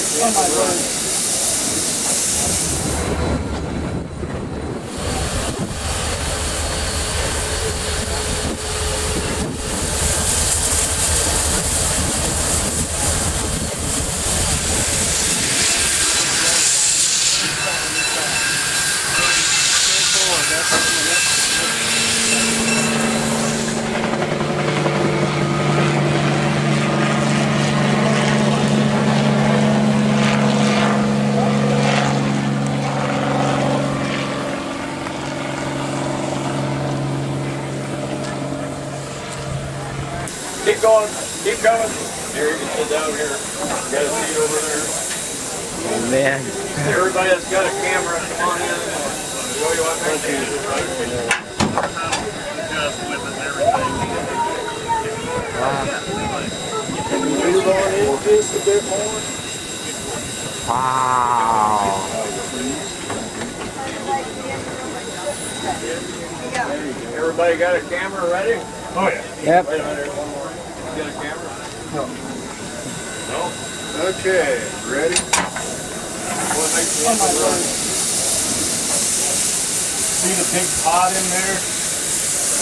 Oh my word. Keep going, keep coming. Here, you can sit down here. You got a seat over there. Oh man. Everybody that's got a camera, come on in. Show you what they do. Wow. Can you move on in just a bit more? Wow. Everybody got a camera ready? Oh yeah. Yep. Wait a minute, one more. You got a camera? No. No? Okay, ready? What makes you Oh my word. See the big pot in there?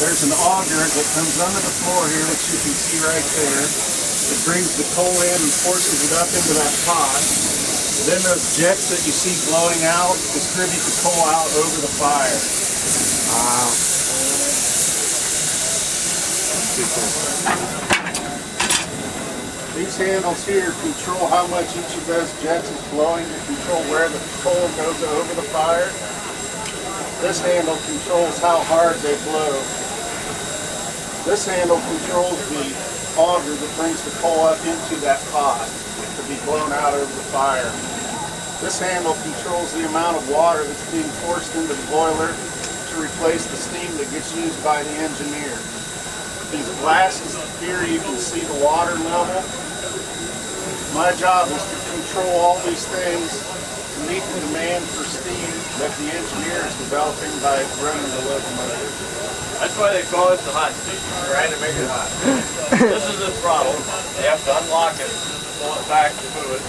There's an auger that comes under the floor here that you can see right there. It brings the coal in and forces it up into that pot. Then those jets that you see blowing out distribute the coal out over the fire. Wow. These handles here control how much each of those jets is blowing to control where the coal goes over the fire. This handle controls how hard they blow. This handle controls the auger that brings the coal up into that pot to be blown out over the fire. This handle controls the amount of water that's being forced into the boiler to replace the steam that gets used by the engineer. These glasses here, you can see the water level. My job is to control all these things to meet the demand for steam that the engineer is developing by running the locomotive. That's why they call it the hot seat. They're trying to make it hot. This is the throttle. They have to unlock it, pull it back to move it.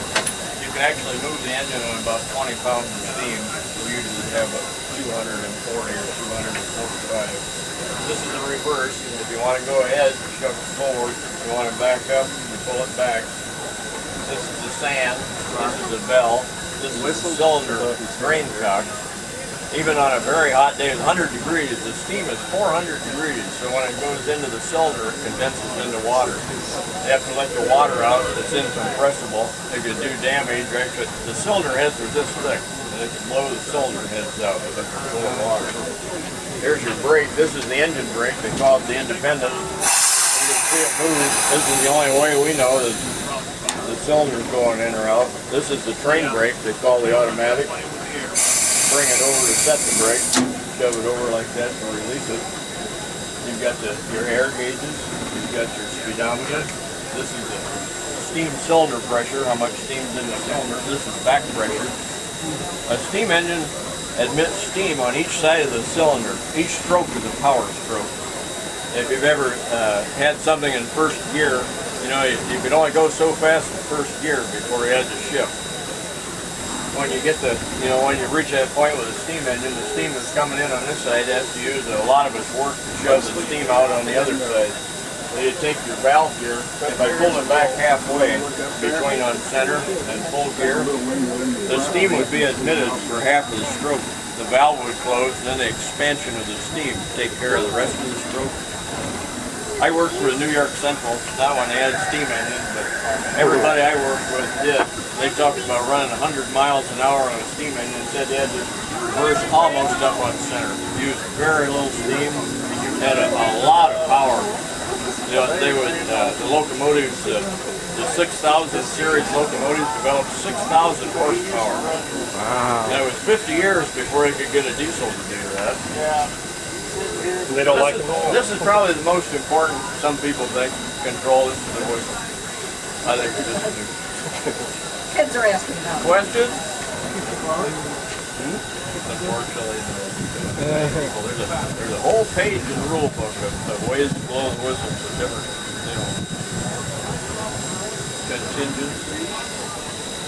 You can actually move the engine on about 20 pounds of steam. We usually have a 240 or 245. This is the reverse. If you want to go ahead, you shove it forward. If you want to back up, you pull it back. This is the sand. This is the bell. This is the cylinder drain cock. Even on a very hot day, it's 100 degrees. The steam is 400 degrees. So when it goes into the cylinder, it condenses into water. You have to let the water out. It's incompressible. It could do damage, right? But the cylinder heads are this thick. And it can blow the cylinder heads out if it's full of water. Here's your brake. This is the engine brake. They call it the independent. You can see it move. This is the only way we know that the cylinder's going in or out. This is the train brake. They call the automatic. Bring it over to set the brake. Shove it over like that to release it. You've got your air gauges. You've got your speedometer. This is the steam cylinder pressure, how much steam's in the cylinder. This is back pressure. A steam engine admits steam on each side of the cylinder. Each stroke is a power stroke. If you've ever had something in first gear, you know, you could only go so fast in first gear before you had to shift. When you get the, you know, when you reach that point with a steam engine, the steam that's coming in on this side has to use a lot of its work to shove the steam out on the other side. So you take your valve gear, if I pull it back halfway between on center and full gear, the steam would be admitted for half of the stroke. The valve would close, and then the expansion of the steam would take care of the rest of the stroke. I worked with New York Central, not when they had steam engines, but everybody I worked with did. They talked about running 100 miles an hour on a steam engine and said they had to reverse almost up on center. Used very little steam, had a lot of power. You know, they would, the locomotives, the 6000 series locomotives developed 6,000 horsepower. Wow. And it was 50 years before they could get a diesel to do that. Yeah. They don't like them all. This is probably the most important, some people think, control. This is the whistle. I think this is Kids are asking now. questions? Unfortunately, there's a whole page in the rule book of ways to blow the whistle for different, you know, contingencies.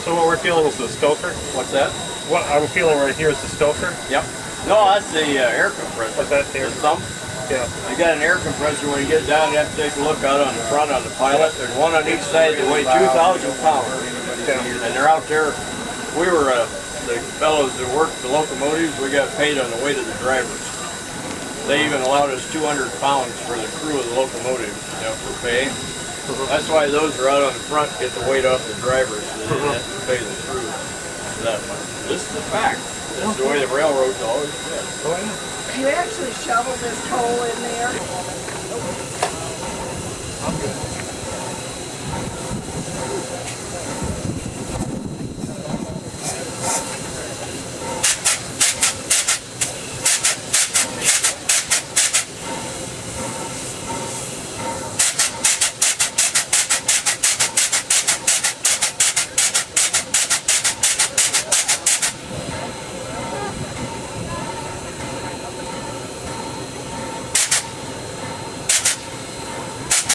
So what we're feeling is the stoker? What's that? What I'm feeling right here is the stoker? Yep. No, that's the air compressor. What's that there? The thumb. Yeah. You got an air compressor. When you get down, you have to take a look out on the front on the pilot. There's one on each side that weigh 2,000 pounds. Yeah. And they're out there. We were the fellows that worked the locomotives. We got paid on the weight of the drivers. They even allowed us 200 pounds for the crew of the locomotives, you know, for pay. That's why those are out on the front, get the weight off the drivers, so they didn't have to pay the crew that much. This is a fact. That's the way the railroads always did. Oh, yeah. You actually shovel this coal in there? I'm good.